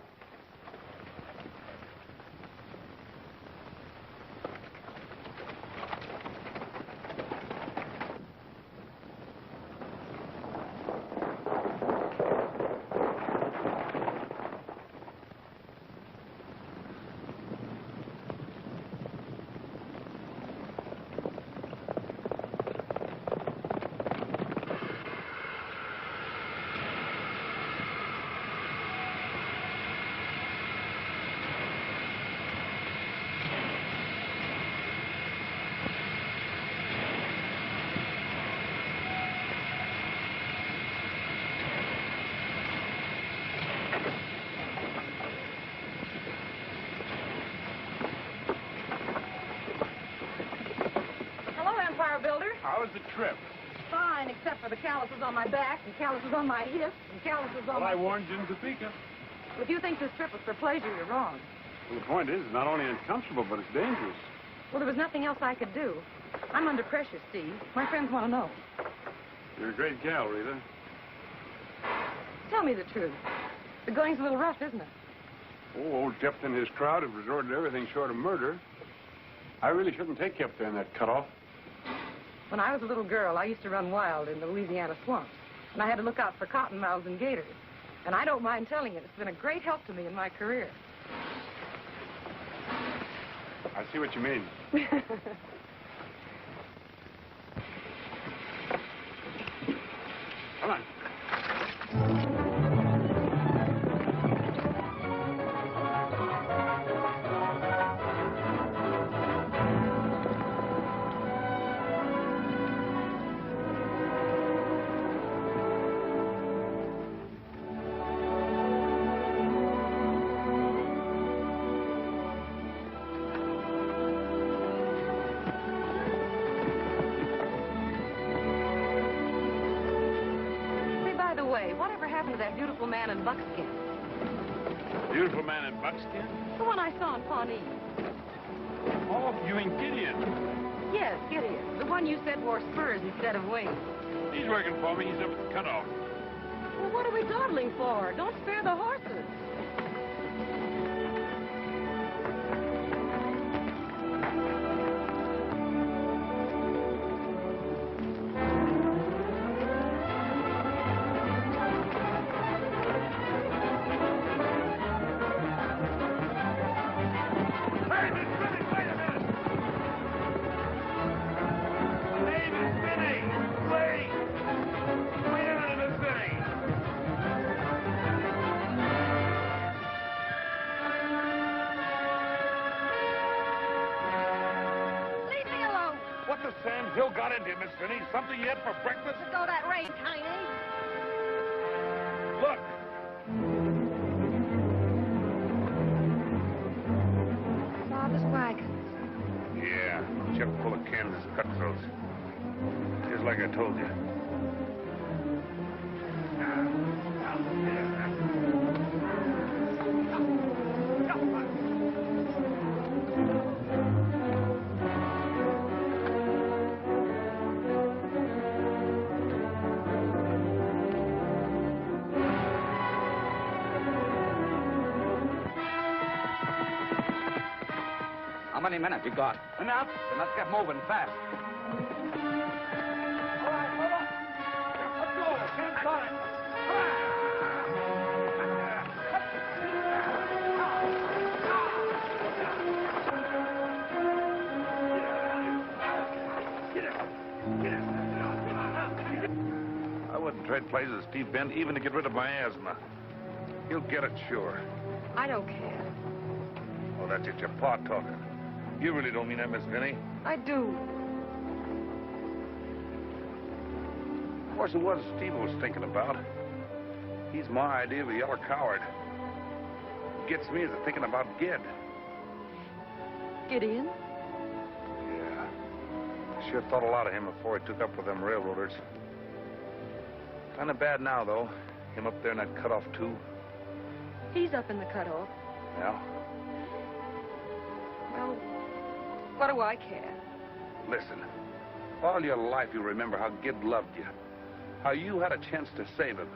How was the trip? Fine, except for the calluses on my back, and calluses on my hips, and calluses on Well, my... I warned you in Topeka. If you think this trip was for pleasure, you're wrong. Well, the point is, it's not only uncomfortable, but it's dangerous. Well, there was nothing else I could do. I'm under pressure, Steve. My friends want to know. You're a great gal, Rita. Tell me the truth. The going's a little rough, isn't it? Oh, old Jepth and his crowd have resorted to everything short of murder. I really shouldn't take you up there in that cutoff. When I was a little girl, I used to run wild in the Louisiana swamps. And I had to look out for cottonmouths and gators. And I don't mind telling you, it's been a great help to me in my career. I see what you mean. Come on. Whatever happened to that beautiful man in buckskin? Beautiful man in buckskin? The one I saw in Pawnee. Oh, you mean Gideon? Yes, Gideon. The one you said wore spurs instead of wings. He's working for me. He's up at the cutoff. Well, what are we dawdling for? Don't spare the horses. Miss Finney, something yet for breakfast? Let go that rein, Tiny. Look. Father's wagon. Yeah, chuck full of Kansas cutthroats. Just like I told you. How many minutes you got? Enough. Then let's get moving fast. All right, hold on. Let's go. Hands on it. I wouldn't trade places with Steve Bent even to get rid of my asthma. He'll get it, sure. I don't care. Oh, that's just your pa talking. You really don't mean that, Miss Finney. I do. Of course, it was Steve was thinking about. He's my idea of a yellow coward. Gets me is thinking about Gid. Gideon? Yeah. Sure thought a lot of him before he took up with them railroaders. Kind of bad now, though. Him up there in that cutoff, too. He's up in the cutoff. Yeah? Well, what do I care? Listen, all your life you remember how Gid loved you. How you had a chance to save him.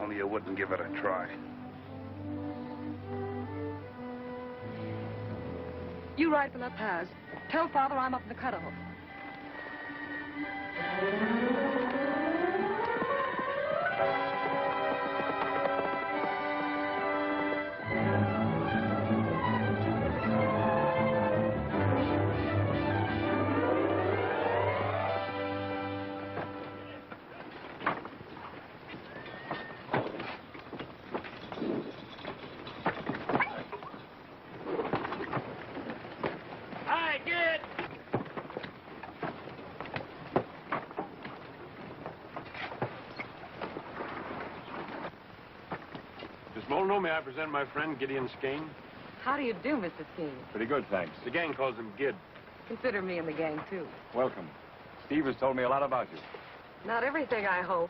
Only you wouldn't give it a try. You ride for La Paz. Tell Father I'm up in the cutoff. May I present my friend, Gideon Skane? How do you do, Mr. Skeen? Pretty good, thanks. The gang calls him Gid. Consider me in the gang, too. Welcome. Steve has told me a lot about you. Not everything, I hope.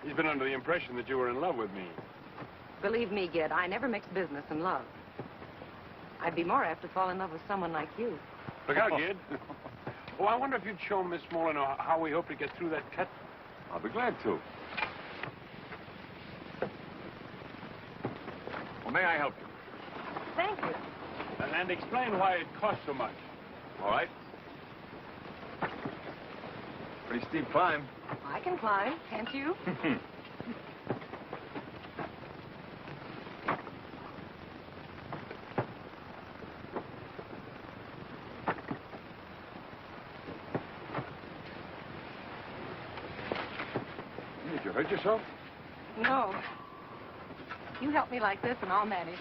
He's been under the impression that you were in love with me. Believe me, Gid, I never mix business and love. I'd be more apt to fall in love with someone like you. Look out, Gid. Oh, I wonder if you'd show Miss Molyneux how we hope to get through that cut. I'll be glad to. Well, may I help you? Thank you. And explain why it costs so much. All right. Pretty steep climb. I can climb, can't you? Did you hurt yourself? No. You help me like this and I'll manage.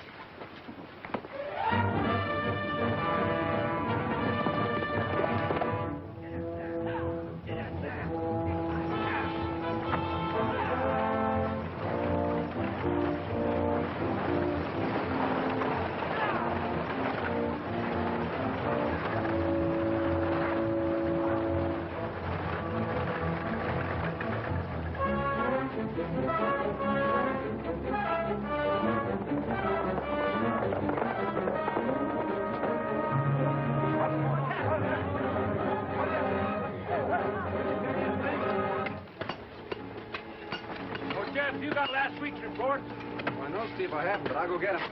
Jeff, you got last week's report? Well, no, Steve, I haven't, but I'll go get him.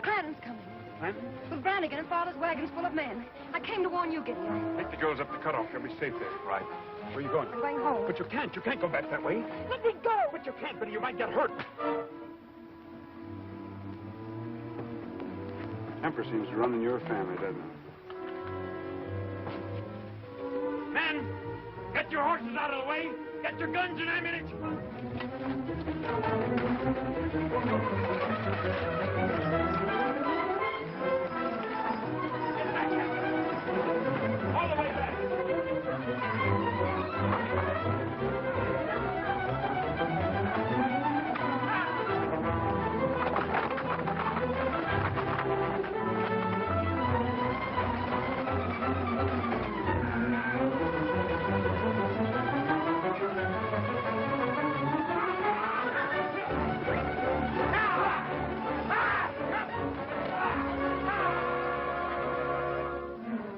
Clanton's coming. Clanton? With Brannigan and Father's wagon's full of men. I came to warn you, Gideon. Take the girls up the cutoff. They'll be safe there. Right. Where are you going? I'm going home. But you can't. You can't go back that way. Let me go. But you can't, Betty. You might get hurt. Temper seems to run in your family, doesn't it? Men, get your horses out of the way. Get your guns and ammunition. All the way back.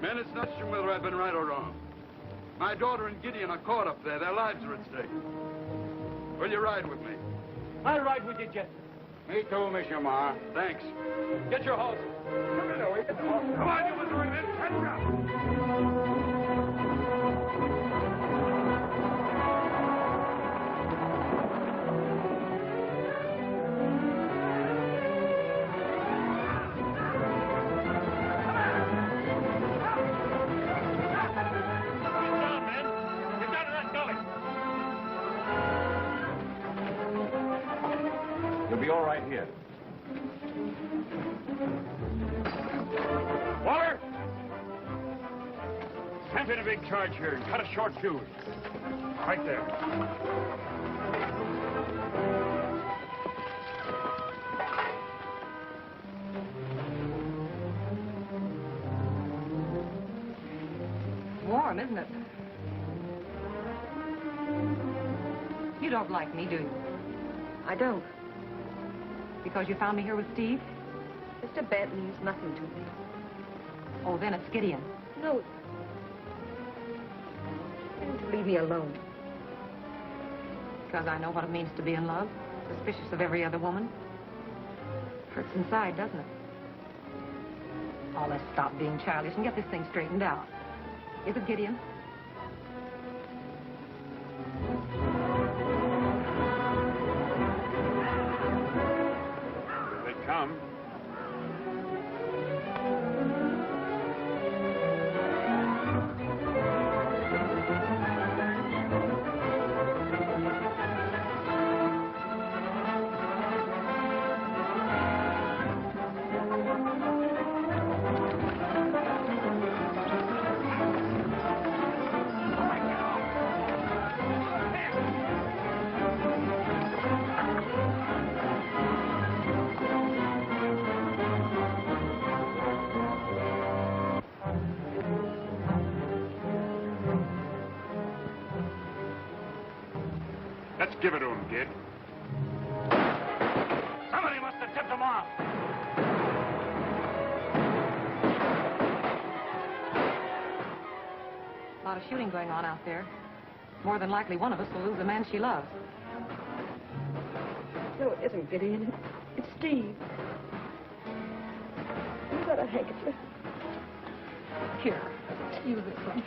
Men, it's not sure whether I've been right or wrong. My daughter and Gideon are caught up there. Their lives are at stake. Will you ride with me? I'll ride with you, Jeff. Me too, Monsieur Mar. Thanks. Get your horses. Come in, Louie. Get the horse. Come on, you Missouri men. Catch up. You'll be all right here. Waller! Stamp in a big charge here and cut a short fuse. Right there. Warm, isn't it? You don't like me, do you? I don't. Because you found me here with Steve? Mr. Bent means nothing to me. Oh, then it's Gideon. No. You need to leave me alone. Because I know what it means to be in love, suspicious of every other woman. Hurts inside, doesn't it? Oh, let's stop being childish and get this thing straightened out. Is it Gideon? Come. Let's give it to him, kid. Somebody must have tipped him off. A lot of shooting going on out there. More than likely one of us will lose a man she loves. No, it isn't Gideon. It's Steve. You got a handkerchief. Here, use this one.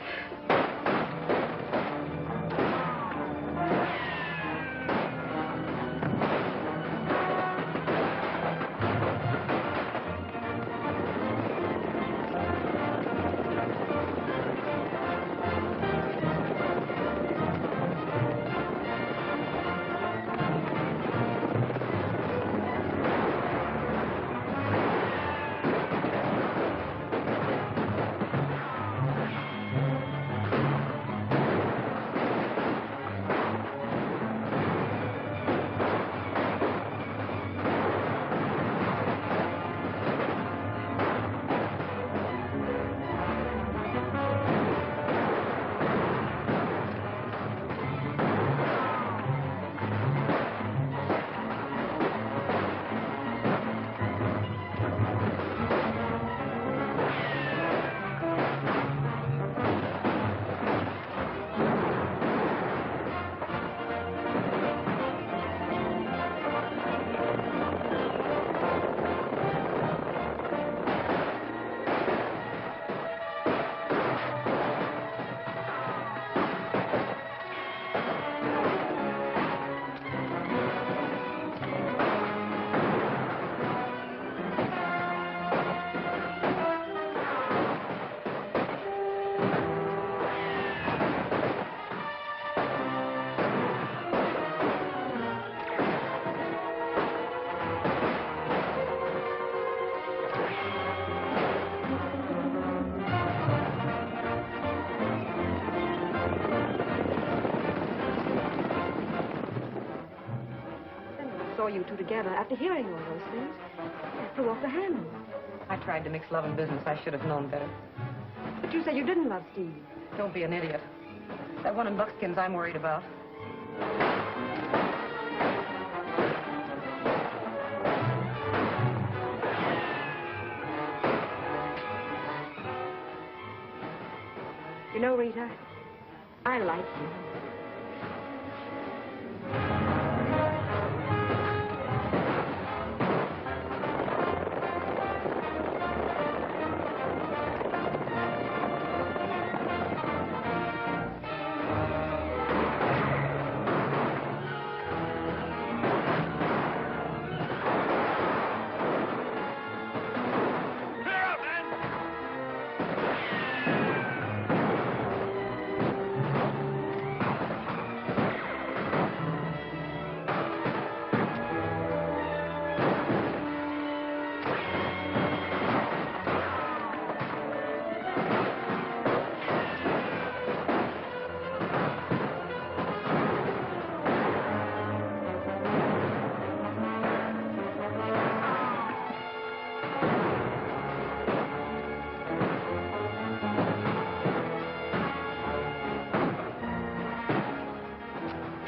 saw you two together, after hearing all those things, I threw off the handle. I tried to mix love and business. I should have known better. But you said you didn't love Steve. Don't be an idiot. That one in Buckskin's I'm worried about. You know, Rita, I like you.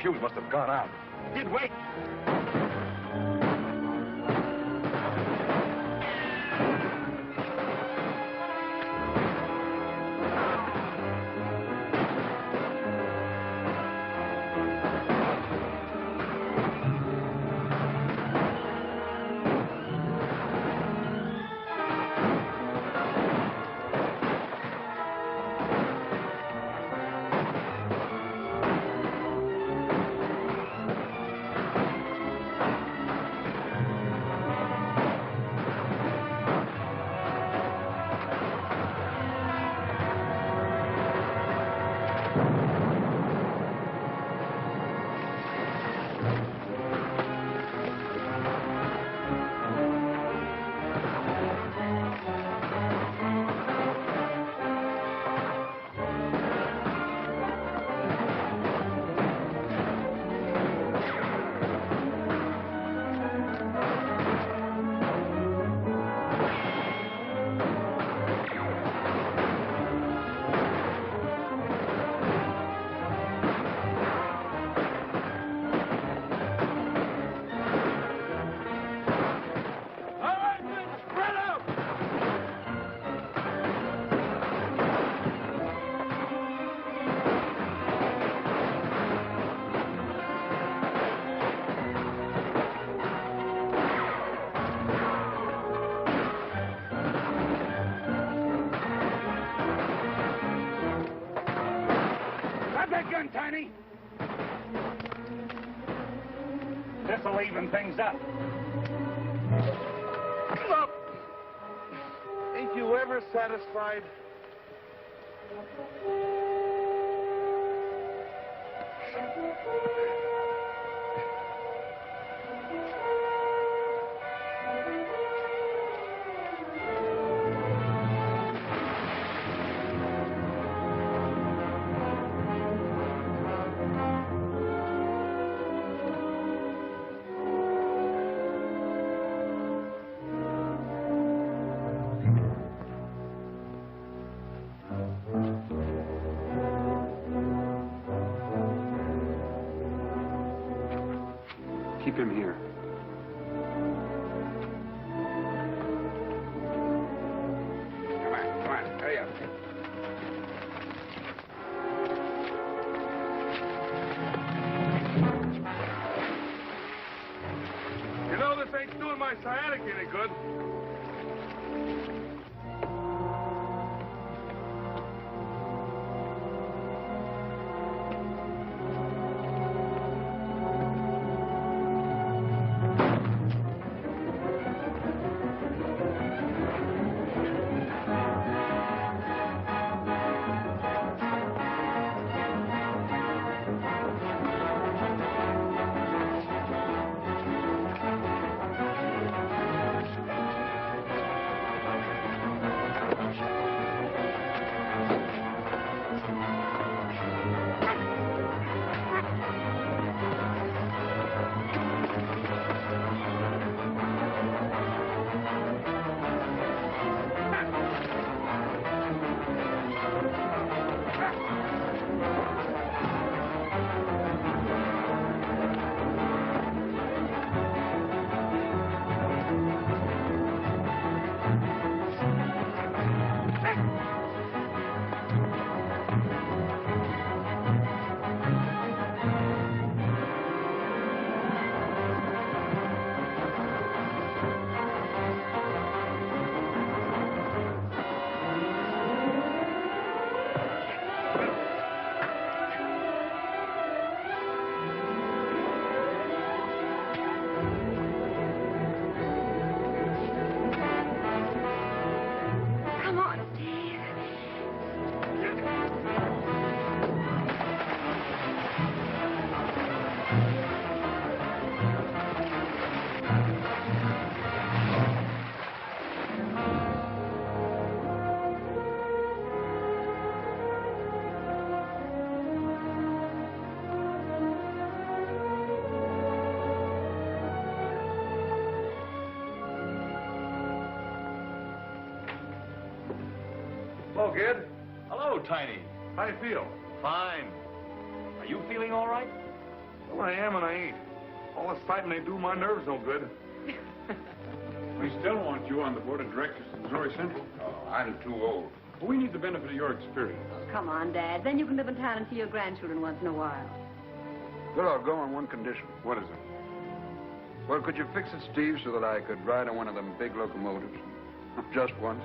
Fuse must have gone out. Did wait. Tiny. This'll even things up. Look, ain't you ever satisfied? Keep him here. Come on, hurry up. You know, this ain't doing my sciatic any good. Hello, kid. Hello, Tiny. How you feel? Fine. Are you feeling all right? Well, I am and I ain't. All the fighting they do, my nerves no good. We still want you on the board of directors at Missouri Central. Oh, I'm too old. We need the benefit of your experience. Come on, Dad. Then you can live in town and see your grandchildren once in a while. Well, I'll go on one condition. What is it? Well, could you fix it, Steve, so that I could ride on one of them big locomotives? Just once.